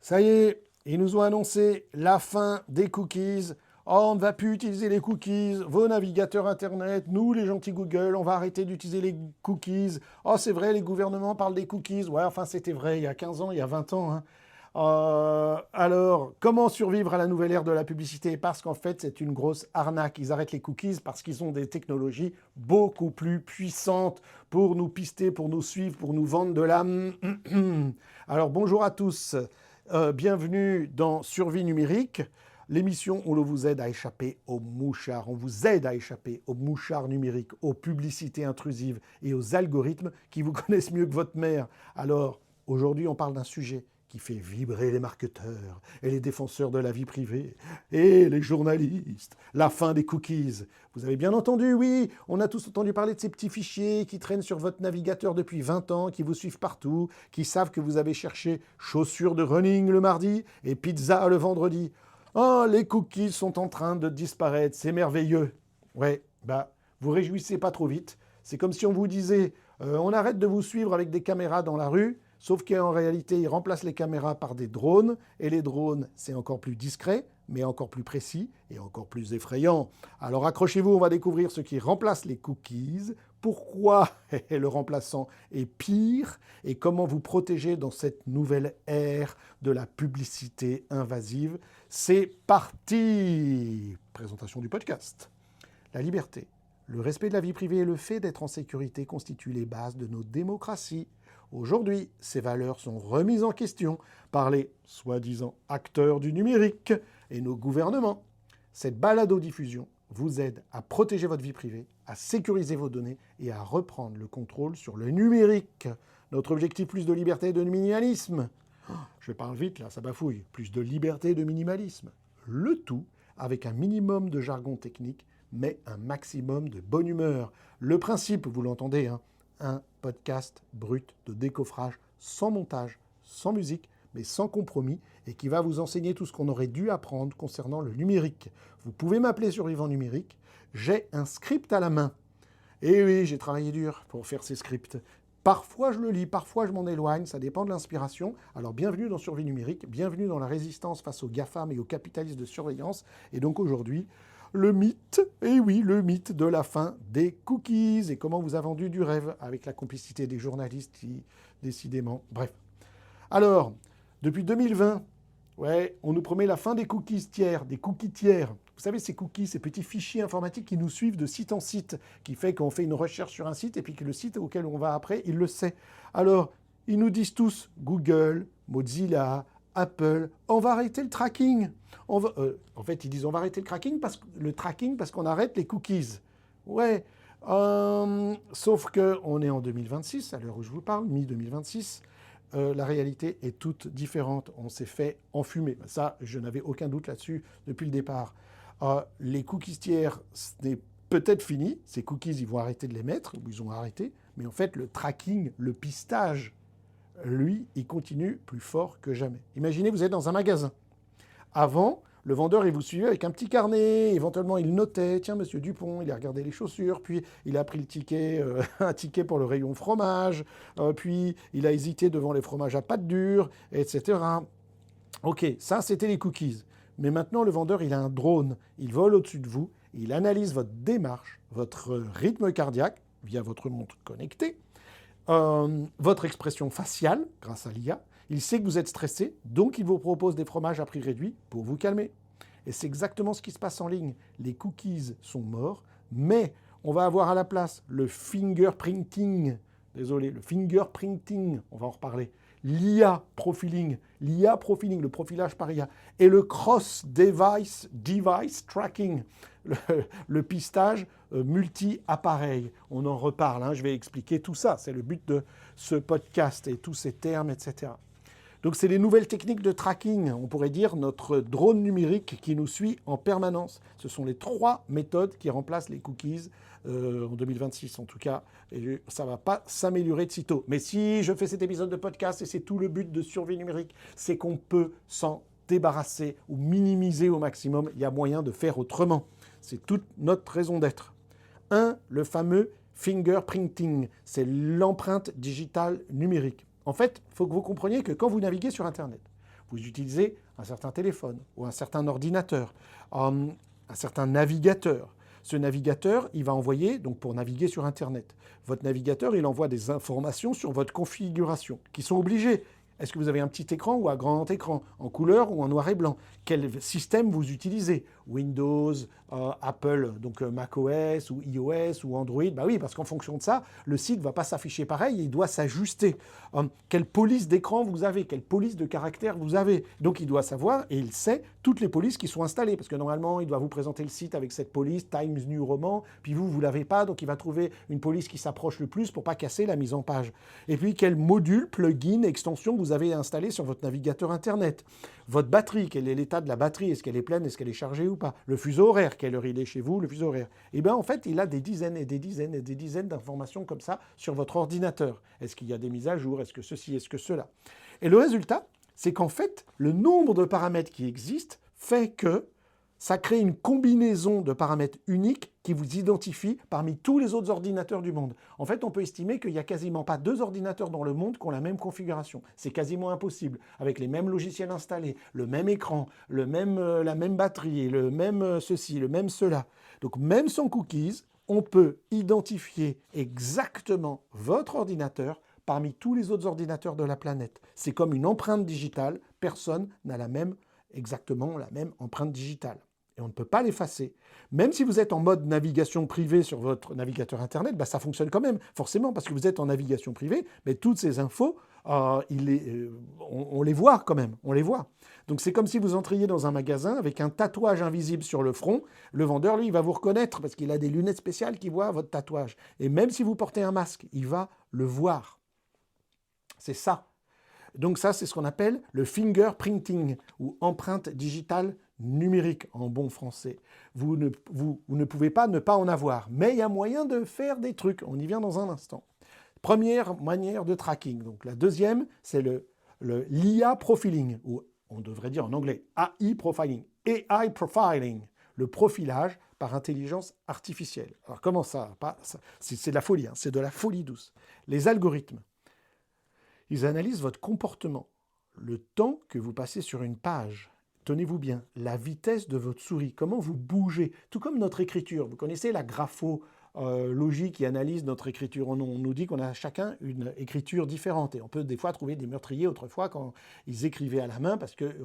Ça y est, ils nous ont annoncé la fin des cookies. Oh, on ne va plus utiliser les cookies. Vos navigateurs Internet, nous, les gentils Google, on va arrêter d'utiliser les cookies. Oh, c'est vrai, les gouvernements parlent des cookies. Ouais, enfin, c'était vrai il y a 15 ans, il y a 20 ans. Hein. Alors, comment survivre à la nouvelle ère de la publicité? Parce qu'en fait, c'est une grosse arnaque. Ils arrêtent les cookies parce qu'ils ont des technologies beaucoup plus puissantes pour nous pister, pour nous suivre, pour nous vendre de la... Alors, bonjour à tous. Bienvenue dans Survie numérique, l'émission où l'on vous aide à échapper aux mouchards. On vous aide à échapper aux mouchards numériques, aux publicités intrusives et aux algorithmes qui vous connaissent mieux que votre mère. Alors, aujourd'hui, on parle d'un sujet qui fait vibrer les marketeurs et les défenseurs de la vie privée et les journalistes. La fin des cookies. Vous avez bien entendu, oui, on a tous entendu parler de ces petits fichiers qui traînent sur votre navigateur depuis 20 ans, qui vous suivent partout, qui savent que vous avez cherché chaussures de running le mardi et pizza le vendredi. Oh, les cookies sont en train de disparaître, c'est merveilleux. Ouais, vous réjouissez pas trop vite. C'est comme si on vous disait, on arrête de vous suivre avec des caméras dans la rue, sauf qu'en réalité, ils remplacent les caméras par des drones, et les drones, c'est encore plus discret, mais encore plus précis et encore plus effrayant. Alors accrochez-vous, on va découvrir ce qui remplace les cookies, pourquoi le remplaçant est pire, et comment vous protéger dans cette nouvelle ère de la publicité invasive. C'est parti! Présentation du podcast. La liberté, le respect de la vie privée et le fait d'être en sécurité constituent les bases de nos démocraties. Aujourd'hui, ces valeurs sont remises en question par les soi-disant acteurs du numérique et nos gouvernements. Cette balado-diffusion vous aide à protéger votre vie privée, à sécuriser vos données et à reprendre le contrôle sur le numérique. Notre objectif, plus de liberté et de minimalisme. Je parle vite là, ça bafouille. Plus de liberté et de minimalisme. Le tout avec un minimum de jargon technique, mais un maximum de bonne humeur. Le principe, vous l'entendez, hein, un podcast brut de décoffrage, sans montage, sans musique, mais sans compromis, et qui va vous enseigner tout ce qu'on aurait dû apprendre concernant le numérique. Vous pouvez m'appeler Survivant Numérique, j'ai un script à la main. Et oui, j'ai travaillé dur pour faire ces scripts. Parfois je le lis, parfois je m'en éloigne, ça dépend de l'inspiration. Alors bienvenue dans Survie numérique, bienvenue dans la résistance face aux GAFAM et aux capitalistes de surveillance. Et donc aujourd'hui, le mythe, et oui, le mythe de la fin des cookies et comment vous a vendu du rêve avec la complicité des journalistes qui, décidément, bref. Alors, depuis 2020, ouais, on nous promet la fin des cookies tiers, des cookies tiers. Vous savez, ces cookies, ces petits fichiers informatiques qui nous suivent de site en site, qui fait qu'on fait une recherche sur un site et puis que le site auquel on va après, il le sait. Alors, ils nous disent tous, Google, Mozilla, Apple, on va arrêter le tracking. En fait, ils disent on va arrêter le tracking parce qu'on arrête les cookies. Ouais, sauf qu'on est en 2026, à l'heure où je vous parle, mi-2026. La réalité est toute différente. On s'est fait enfumer. Ça, je n'avais aucun doute là-dessus depuis le départ. Les cookies tiers, c'est peut-être fini. Ces cookies, ils vont arrêter de les mettre, ou ils ont arrêté. Mais en fait, le tracking, le pistage, lui, il continue plus fort que jamais. Imaginez, vous êtes dans un magasin. Avant, le vendeur, il vous suivait avec un petit carnet. Éventuellement, il notait, tiens, monsieur Dupont, il a regardé les chaussures, puis il a pris le ticket, un ticket pour le rayon fromage, puis il a hésité devant les fromages à pâte dure, etc. Ok, ça, c'était les cookies. Mais maintenant, le vendeur, il a un drone. Il vole au-dessus de vous, il analyse votre démarche, votre rythme cardiaque via votre montre connectée, votre expression faciale grâce à l'IA. Il sait que vous êtes stressé, donc il vous propose des fromages à prix réduit pour vous calmer. Et c'est exactement ce qui se passe en ligne. Les cookies sont morts, mais on va avoir à la place le fingerprinting. Désolé, le fingerprinting, on va en reparler. L'IA profiling, le profilage par IA, et le cross-device tracking, le pistage multi-appareil. On en reparle, hein, je vais expliquer tout ça. C'est le but de ce podcast et tous ces termes, etc. Donc c'est les nouvelles techniques de tracking, on pourrait dire notre drone numérique qui nous suit en permanence. Ce sont les 3 méthodes qui remplacent les cookies en 2026 en tout cas. Et ça ne va pas s'améliorer de sitôt. Mais si je fais cet épisode de podcast, et c'est tout le but de Survie numérique, c'est qu'on peut s'en débarrasser ou minimiser au maximum. Il y a moyen de faire autrement. C'est toute notre raison d'être. Le fameux fingerprinting, c'est l'empreinte digitale numérique. En fait, il faut que vous compreniez que quand vous naviguez sur Internet, Vous utilisez un certain téléphone ou un certain ordinateur, un certain navigateur. Ce navigateur, il va envoyer, donc pour naviguer sur Internet, votre navigateur, il envoie des informations sur votre configuration, qui sont obligées. Est-ce que vous avez un petit écran ou un grand écran, en couleur ou en noir et blanc? Quel système vous utilisez? Windows, Apple, donc macOS ou iOS ou Android? Bah oui, parce qu'en fonction de ça, le site ne va pas s'afficher pareil, il doit s'ajuster. Quelle police d'écran vous avez? Quelle police de caractère vous avez? Donc il doit savoir, et il sait, toutes les polices qui sont installées, parce que normalement, il doit vous présenter le site avec cette police, Times New Roman, puis vous ne l'avez pas, donc il va trouver une police qui s'approche le plus pour pas casser la mise en page. Et puis, quel module, plugin, extension vous avez installé sur votre navigateur Internet? Votre batterie, quel est l'état de la batterie? Est-ce qu'elle est pleine? Est-ce qu'elle est chargée ou pas? Le fuseau horaire, quelle heure il est chez vous? Le fuseau horaire. Et bien, en fait, il a des dizaines et des dizaines et des dizaines d'informations comme ça sur votre ordinateur. Est-ce qu'il y a des mises à jour? Est-ce que ceci? Est-ce que cela? Et le résultat, c'est qu'en fait, le nombre de paramètres qui existent fait que ça crée une combinaison de paramètres uniques qui vous identifient parmi tous les autres ordinateurs du monde. En fait, on peut estimer qu'il n'y a quasiment pas 2 ordinateurs dans le monde qui ont la même configuration. C'est quasiment impossible. Avec les mêmes logiciels installés, le même écran, la même batterie, le même ceci, le même cela. Donc même sans cookies, on peut identifier exactement votre ordinateur parmi tous les autres ordinateurs de la planète. C'est comme une empreinte digitale. Personne n'a exactement la même empreinte digitale. Et on ne peut pas l'effacer. Même si vous êtes en mode navigation privée sur votre navigateur Internet, ça fonctionne quand même, forcément, parce que vous êtes en navigation privée, mais toutes ces infos, on les voit quand même, on les voit. Donc c'est comme si vous entriez dans un magasin avec un tatouage invisible sur le front. Le vendeur, lui, il va vous reconnaître parce qu'il a des lunettes spéciales qui voient votre tatouage. Et même si vous portez un masque, il va le voir. C'est ça. Donc ça, c'est ce qu'on appelle le fingerprinting, ou empreinte digitale numérique en bon français. Vous ne pouvez pas ne pas en avoir, mais il y a moyen de faire des trucs. On y vient dans un instant. Première manière de tracking. Donc la deuxième, c'est l'IA profiling, ou on devrait dire en anglais AI profiling. AI profiling, le profilage par intelligence artificielle. Alors comment ça? C'est de la folie, hein, c'est de la folie douce. Les algorithmes, ils analysent votre comportement, le temps que vous passez sur une page. Tenez-vous bien, la vitesse de votre souris, comment vous bougez, tout comme notre écriture. Vous connaissez la graphologie qui analyse notre écriture. On nous dit qu'on a chacun une écriture différente. Et on peut des fois trouver des meurtriers autrefois quand ils écrivaient à la main parce que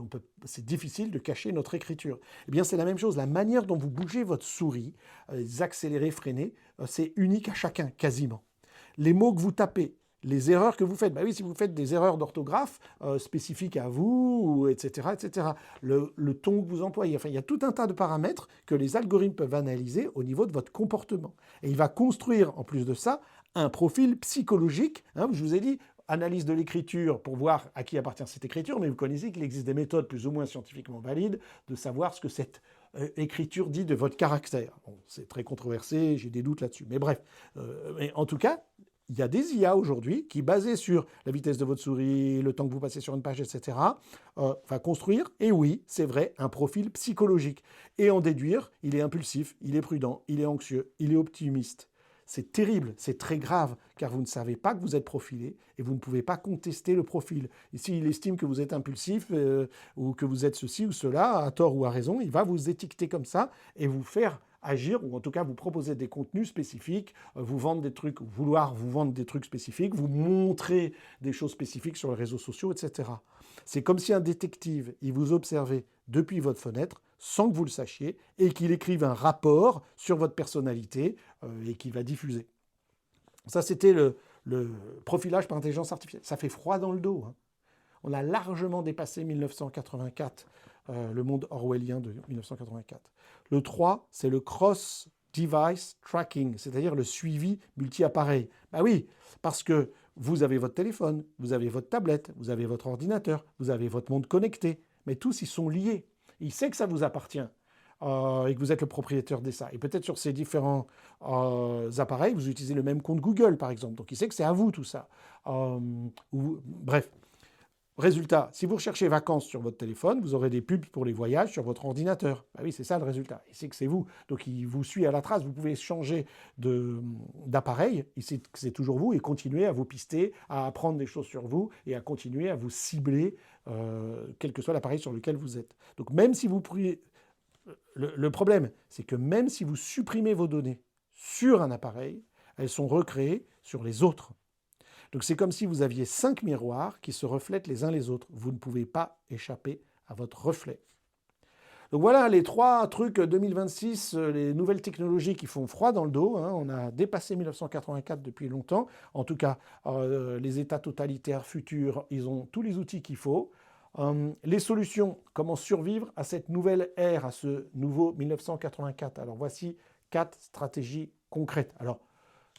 c'est difficile de cacher notre écriture. Eh bien, c'est la même chose. La manière dont vous bougez votre souris, les accélérés, freinés, c'est unique à chacun, quasiment. Les mots que vous tapez, les erreurs que vous faites. Oui, si vous faites des erreurs d'orthographe spécifiques à vous, etc., etc. Le ton que vous employez. Enfin, il y a tout un tas de paramètres que les algorithmes peuvent analyser au niveau de votre comportement. Et il va construire, en plus de ça, un profil psychologique. Je vous ai dit, analyse de l'écriture pour voir à qui appartient cette écriture, mais vous connaissez qu'il existe des méthodes plus ou moins scientifiquement valides de savoir ce que cette écriture dit de votre caractère. Bon, c'est très controversé, j'ai des doutes là-dessus. Mais bref, mais en tout cas, il y a des IA aujourd'hui qui, basées sur la vitesse de votre souris, le temps que vous passez sur une page, etc., va construire, et oui, c'est vrai, un profil psychologique. Et en déduire, il est impulsif, il est prudent, il est anxieux, il est optimiste. C'est terrible, c'est très grave, car vous ne savez pas que vous êtes profilé et vous ne pouvez pas contester le profil. Et s'il estime que vous êtes impulsif ou que vous êtes ceci ou cela, à tort ou à raison, il va vous étiqueter comme ça et vous faire agir, ou en tout cas vous proposer des contenus spécifiques, vous vendre des trucs, vouloir vous vendre des trucs spécifiques, vous montrer des choses spécifiques sur les réseaux sociaux, etc. C'est comme si un détective, il vous observait depuis votre fenêtre, sans que vous le sachiez, et qu'il écrive un rapport sur votre personnalité et qu'il va diffuser. Ça, c'était le profilage par intelligence artificielle. Ça fait froid dans le dos. On a largement dépassé 1984, le monde orwellien de 1984. Le 3, c'est le cross-device tracking, c'est-à-dire le suivi multi-appareil. Oui, parce que vous avez votre téléphone, vous avez votre tablette, vous avez votre ordinateur, vous avez votre monde connecté, mais tous ils sont liés. Il sait que ça vous appartient et que vous êtes le propriétaire de ça. Et peut-être sur ces différents appareils, vous utilisez le même compte Google, par exemple. Donc il sait que c'est à vous tout ça. Bref. Résultat, si vous recherchez vacances sur votre téléphone, vous aurez des pubs pour les voyages sur votre ordinateur. Bah oui, c'est ça le résultat. Il sait que c'est vous. Donc il vous suit à la trace. Vous pouvez changer d'appareil. Il sait que c'est toujours vous et continuer à vous pister, à apprendre des choses sur vous et à continuer à vous cibler, quel que soit l'appareil sur lequel vous êtes. Donc même si vous pourriez... Le problème, c'est que même si vous supprimez vos données sur un appareil, elles sont recréées sur les autres. Donc c'est comme si vous aviez 5 miroirs qui se reflètent les uns les autres. Vous ne pouvez pas échapper à votre reflet. Donc voilà les 3 trucs 2026, les nouvelles technologies qui font froid dans le dos. On a dépassé 1984 depuis longtemps. En tout cas, les États totalitaires futurs, ils ont tous les outils qu'il faut. Les solutions, comment survivre à cette nouvelle ère, à ce nouveau 1984. Alors voici 4 stratégies concrètes. Alors,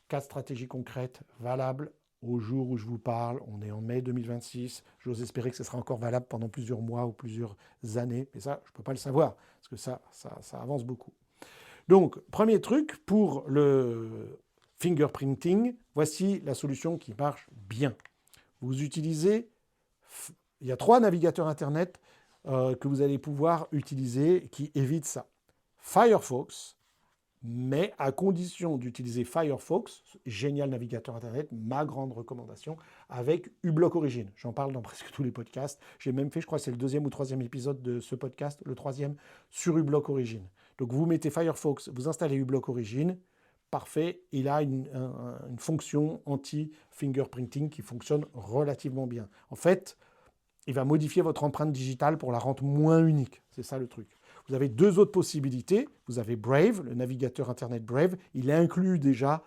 4 stratégies concrètes valables au jour où je vous parle. On est en mai 2026. J'ose espérer que ce sera encore valable pendant plusieurs mois ou plusieurs années. Mais ça, je ne peux pas le savoir, parce que ça avance beaucoup. Donc, premier truc, pour le fingerprinting, voici la solution qui marche bien. Vous utilisez... Il y a 3 navigateurs Internet que vous allez pouvoir utiliser qui évitent ça. Firefox, mais à condition d'utiliser Firefox, génial navigateur Internet, ma grande recommandation, avec uBlock Origin. J'en parle dans presque tous les podcasts. J'ai même fait, je crois que c'est le 2e ou 3e épisode de ce podcast, le 3e, sur uBlock Origin. Donc vous mettez Firefox, vous installez uBlock Origin, parfait, il a une fonction anti-fingerprinting qui fonctionne relativement bien. En fait, il va modifier votre empreinte digitale pour la rendre moins unique. C'est ça le truc. Vous avez 2 autres possibilités. Vous avez Brave, le navigateur Internet Brave. Il inclut déjà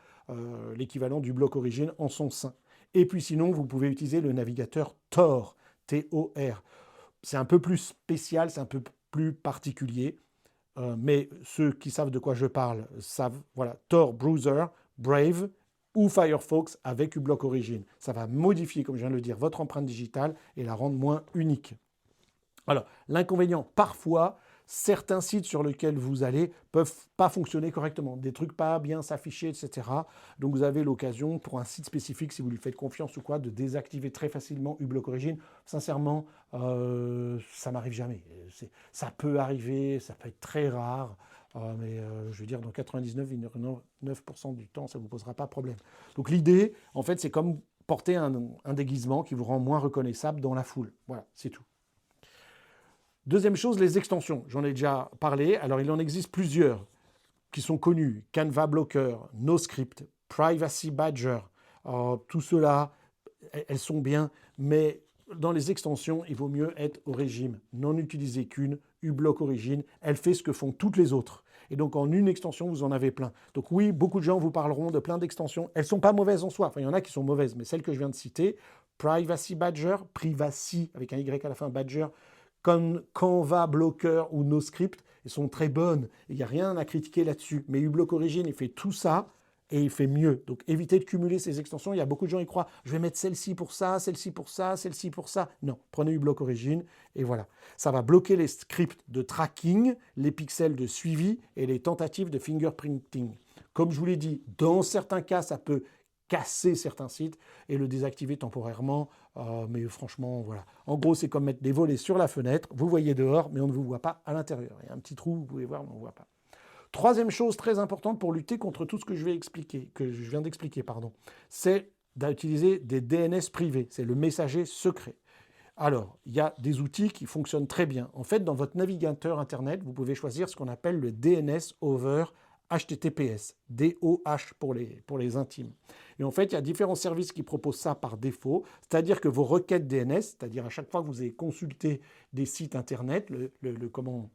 l'équivalent du bloc Origin en son sein. Et puis sinon, vous pouvez utiliser le navigateur Tor, T-O-R. C'est un peu plus spécial, c'est un peu plus particulier. Mais ceux qui savent de quoi je parle savent. Voilà, Tor Browser, Brave, ou Firefox avec uBlock Origin. Ça va modifier, comme je viens de le dire, votre empreinte digitale et la rendre moins unique. Alors, l'inconvénient, parfois, certains sites sur lesquels vous allez ne peuvent pas fonctionner correctement, des trucs pas bien s'afficher, etc. Donc vous avez l'occasion, pour un site spécifique, si vous lui faites confiance ou quoi, de désactiver très facilement uBlock Origin. Sincèrement, ça m'arrive jamais. Ça peut arriver, ça peut être très rare. Mais je veux dire, dans 99,9% du temps, ça ne vous posera pas de problème. Donc l'idée, en fait, c'est comme porter un déguisement qui vous rend moins reconnaissable dans la foule. Voilà, c'est tout. Deuxième chose, les extensions. J'en ai déjà parlé. Alors, il en existe plusieurs qui sont connus. Canva Blocker, NoScript, Privacy Badger. Tout cela, elles sont bien, mais dans les extensions, il vaut mieux être au régime. N'en utilisez qu'une, uBlock Origin. Elle fait ce que font toutes les autres. Et donc, en une extension, vous en avez plein. Donc oui, beaucoup de gens vous parleront de plein d'extensions. Elles ne sont pas mauvaises en soi. Enfin, il y en a qui sont mauvaises, mais celles que je viens de citer, Privacy Badger, Privacy avec un Y à la fin, Badger, comme Canva Blocker ou NoScript, elles sont très bonnes. Il n'y a rien à critiquer là-dessus. Mais uBlock Origin, il fait tout ça et il fait mieux. Donc évitez de cumuler ces extensions. Il y a beaucoup de gens qui croient, je vais mettre celle-ci pour ça, celle-ci pour ça, celle-ci pour ça. Non, prenez uBlock Origin et voilà. Ça va bloquer les scripts de tracking, les pixels de suivi et les tentatives de fingerprinting. Comme je vous l'ai dit, dans certains cas, ça peut casser certains sites et le désactiver temporairement. Mais franchement, voilà. En gros, c'est comme mettre des volets sur la fenêtre. Vous voyez dehors, mais on ne vous voit pas à l'intérieur. Il y a un petit trou, vous pouvez voir, mais on ne voit pas. Troisième chose très importante pour lutter contre tout ce que je viens d'expliquer, c'est d'utiliser des DNS privés. C'est le messager secret. Alors, il y a des outils qui fonctionnent très bien. En fait, dans votre navigateur Internet, vous pouvez choisir ce qu'on appelle le DNS over HTTPS, DOH pour les intimes. Et en fait, il y a différents services qui proposent ça par défaut, c'est-à-dire que vos requêtes DNS, c'est-à-dire à chaque fois que vous avez consulté des sites Internet, comment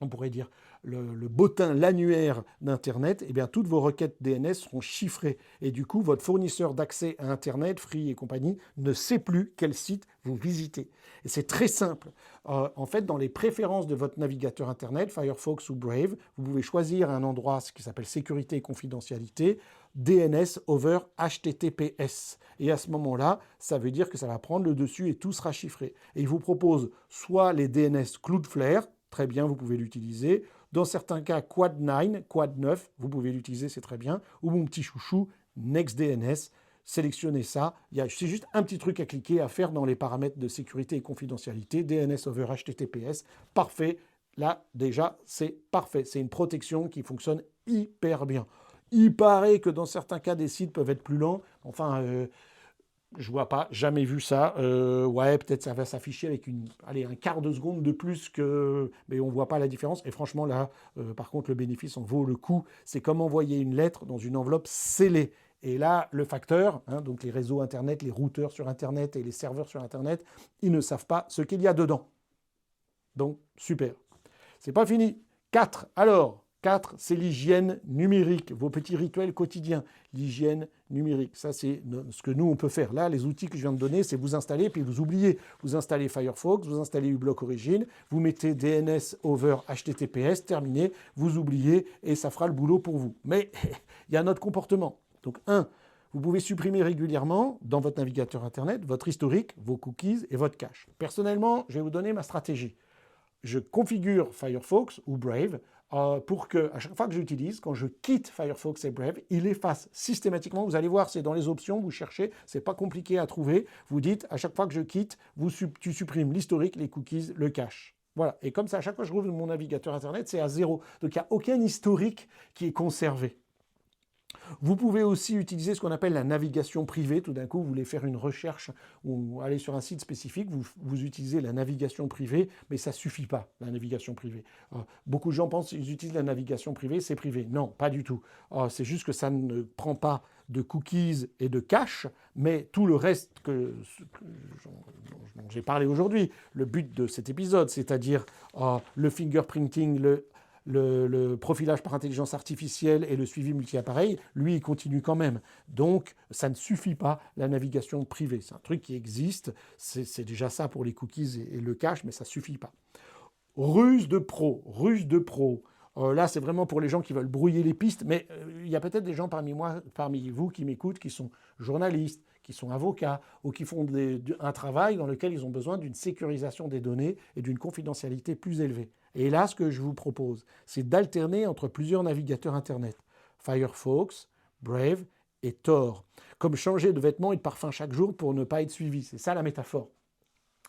on pourrait dire, le bottin, l'annuaire d'Internet, eh bien, toutes vos requêtes DNS seront chiffrées. Et du coup, votre fournisseur d'accès à Internet, Free et compagnie, ne sait plus quel site vous visitez. Et c'est très simple. En fait, dans les préférences de votre navigateur Internet, Firefox ou Brave, vous pouvez choisir un endroit, ce qui s'appelle sécurité et confidentialité, DNS over HTTPS. Et à ce moment-là, ça veut dire que ça va prendre le dessus et tout sera chiffré. Et il vous propose soit les DNS Cloudflare, très bien, vous pouvez l'utiliser. Dans certains cas, Quad 9, vous pouvez l'utiliser, c'est très bien. Ou mon petit chouchou, NextDNS, sélectionnez ça. C'est juste un petit truc à cliquer, à faire dans les paramètres de sécurité et confidentialité, DNS over HTTPS, parfait. Là, déjà, c'est parfait. C'est une protection qui fonctionne hyper bien. Il paraît que dans certains cas, des sites peuvent être plus lents. Enfin, je vois pas, jamais vu ça. Ouais, peut-être ça va s'afficher avec un quart de seconde de plus mais on voit pas la différence. Et franchement, là, par contre, le bénéfice en vaut le coup. C'est comme envoyer une lettre dans une enveloppe scellée. Et là, le facteur, donc les réseaux Internet, les routeurs sur Internet et les serveurs sur Internet, ils ne savent pas ce qu'il y a dedans. Donc, super. C'est pas fini. 4. Alors, 4, c'est l'hygiène numérique, vos petits rituels quotidiens. L'hygiène numérique, ça c'est ce que nous on peut faire. Là, les outils que je viens de donner, c'est vous installer, puis vous oubliez. Vous installez Firefox, vous installez uBlock Origin, vous mettez DNS over HTTPS, terminé, vous oubliez, et ça fera le boulot pour vous. Mais il y a notre comportement. Donc 1, vous pouvez supprimer régulièrement dans votre navigateur Internet votre historique, vos cookies et votre cache. Personnellement, je vais vous donner ma stratégie. Je configure Firefox ou Brave pour que, à chaque fois que j'utilise, quand je quitte Firefox et Brave, il efface systématiquement. Vous allez voir, c'est dans les options, vous cherchez, c'est pas compliqué à trouver. Vous dites, à chaque fois que je quitte, tu supprimes l'historique, les cookies, le cache. Voilà. Et comme ça, à chaque fois que je rouvre mon navigateur Internet, c'est à 0. Donc il n'y a aucun historique qui est conservé. Vous pouvez aussi utiliser ce qu'on appelle la navigation privée. Tout d'un coup, vous voulez faire une recherche ou aller sur un site spécifique, vous utilisez la navigation privée, mais ça ne suffit pas, la navigation privée. Beaucoup de gens pensent qu'ils utilisent la navigation privée, c'est privé. Non, pas du tout. C'est juste que ça ne prend pas de cookies et de cache, mais tout le reste dont j'ai parlé aujourd'hui, le but de cet épisode, c'est-à-dire le fingerprinting, le profilage par intelligence artificielle et le suivi multi-appareil, lui, il continue quand même. Donc, ça ne suffit pas, la navigation privée. C'est un truc qui existe, c'est déjà ça pour les cookies et le cache, mais ça ne suffit pas. Ruse de pro. Là, c'est vraiment pour les gens qui veulent brouiller les pistes, mais il y a peut-être des gens parmi vous qui m'écoutent, qui sont journalistes, qui sont avocats, ou qui font un travail dans lequel ils ont besoin d'une sécurisation des données et d'une confidentialité plus élevée. Et là, ce que je vous propose, c'est d'alterner entre plusieurs navigateurs Internet. Firefox, Brave et Tor. Comme changer de vêtements et de parfum chaque jour pour ne pas être suivi. C'est ça la métaphore.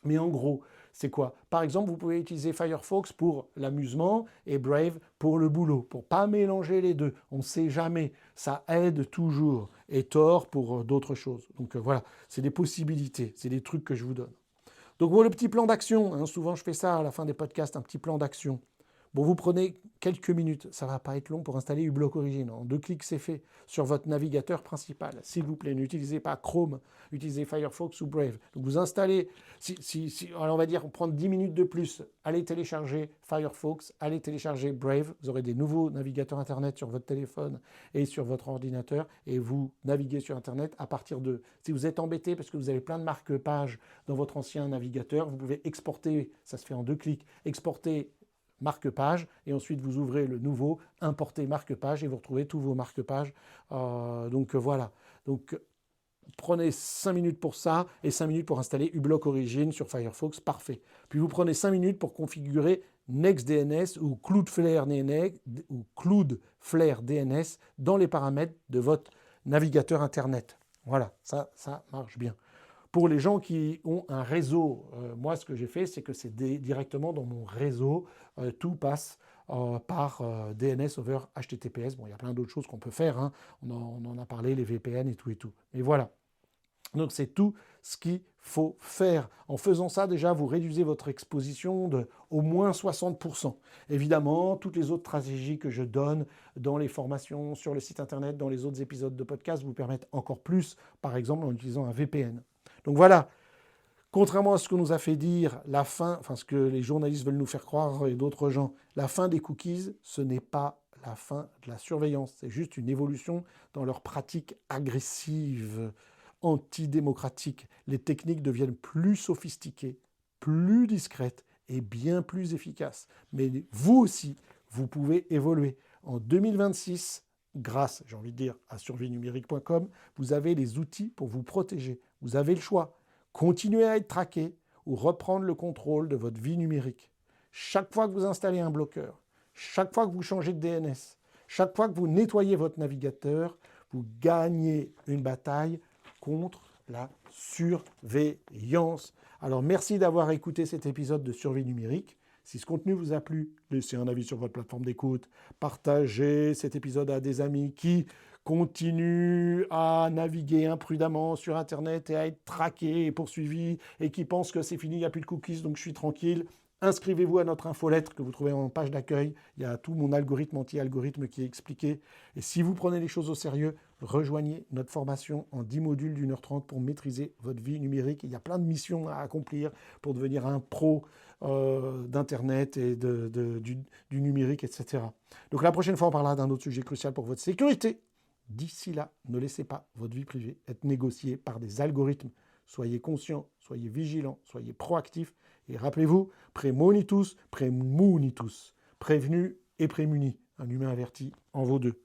Mais en gros, c'est quoi? Par exemple, vous pouvez utiliser Firefox pour l'amusement et Brave pour le boulot, pour ne pas mélanger les deux. On ne sait jamais, ça aide toujours. Et Tor pour d'autres choses. Donc voilà, c'est des possibilités, c'est des trucs que je vous donne. Donc bon, le petit plan d'action, souvent je fais ça à la fin des podcasts, un petit plan d'action. Bon, vous prenez quelques minutes, ça ne va pas être long pour installer uBlock Origin. En 2 clics, c'est fait sur votre navigateur principal. S'il vous plaît, n'utilisez pas Chrome, utilisez Firefox ou Brave. Donc vous installez, alors on va dire, on prend 10 minutes de plus. Allez télécharger Firefox, allez télécharger Brave. Vous aurez des nouveaux navigateurs Internet sur votre téléphone et sur votre ordinateur. Et vous naviguez sur Internet à partir de... Si vous êtes embêté parce que vous avez plein de marque-pages dans votre ancien navigateur, vous pouvez exporter, ça se fait en 2 clics, exporter marque-page, et ensuite vous ouvrez le nouveau, importer marque-page, et vous retrouvez tous vos marque-pages. Donc voilà. Donc prenez 5 minutes pour ça, et 5 minutes pour installer uBlock Origin sur Firefox, parfait. Puis vous prenez 5 minutes pour configurer NextDNS ou Cloudflare DNS dans les paramètres de votre navigateur Internet. Voilà, ça marche bien. Pour les gens qui ont un réseau, moi ce que j'ai fait, c'est que c'est directement dans mon réseau, tout passe par DNS over HTTPS. Bon, il y a plein d'autres choses qu'on peut faire, on en a parlé, les VPN et tout et tout. Mais voilà. Donc c'est tout ce qu'il faut faire. En faisant ça, déjà, vous réduisez votre exposition de au moins 60%. Évidemment, toutes les autres stratégies que je donne dans les formations, sur le site internet, dans les autres épisodes de podcast vous permettent encore plus, par exemple en utilisant un VPN. Donc voilà, contrairement à ce que nous a fait dire la fin, enfin ce que les journalistes veulent nous faire croire et d'autres gens, la fin des cookies, ce n'est pas la fin de la surveillance. C'est juste une évolution dans leurs pratiques agressives, antidémocratiques. Les techniques deviennent plus sophistiquées, plus discrètes et bien plus efficaces. Mais vous aussi, vous pouvez évoluer. En 2026, grâce, j'ai envie de dire, à survienumérique.com, vous avez les outils pour vous protéger. Vous avez le choix. Continuer à être traqué ou reprendre le contrôle de votre vie numérique. Chaque fois que vous installez un bloqueur, chaque fois que vous changez de DNS, chaque fois que vous nettoyez votre navigateur, vous gagnez une bataille contre la surveillance. Alors, merci d'avoir écouté cet épisode de Survie numérique. Si ce contenu vous a plu, laissez un avis sur votre plateforme d'écoute, partagez cet épisode à des amis qui continuent à naviguer imprudemment sur Internet et à être traqués et poursuivis et qui pensent que c'est fini, il n'y a plus de cookies, donc je suis tranquille. Inscrivez-vous à notre infolettre que vous trouvez en page d'accueil. Il y a tout mon algorithme, anti-algorithme qui est expliqué. Et si vous prenez les choses au sérieux, rejoignez notre formation en 10 modules d'1h30 pour maîtriser votre vie numérique. Il y a plein de missions à accomplir pour devenir un pro d'Internet et du numérique, etc. Donc la prochaine fois, on parlera d'un autre sujet crucial pour votre sécurité. D'ici là, ne laissez pas votre vie privée être négociée par des algorithmes. Soyez conscients, soyez vigilants, soyez proactifs. Et rappelez-vous, prémonitus, prémunitus, prévenu et prémuni. Un humain averti en vaut deux.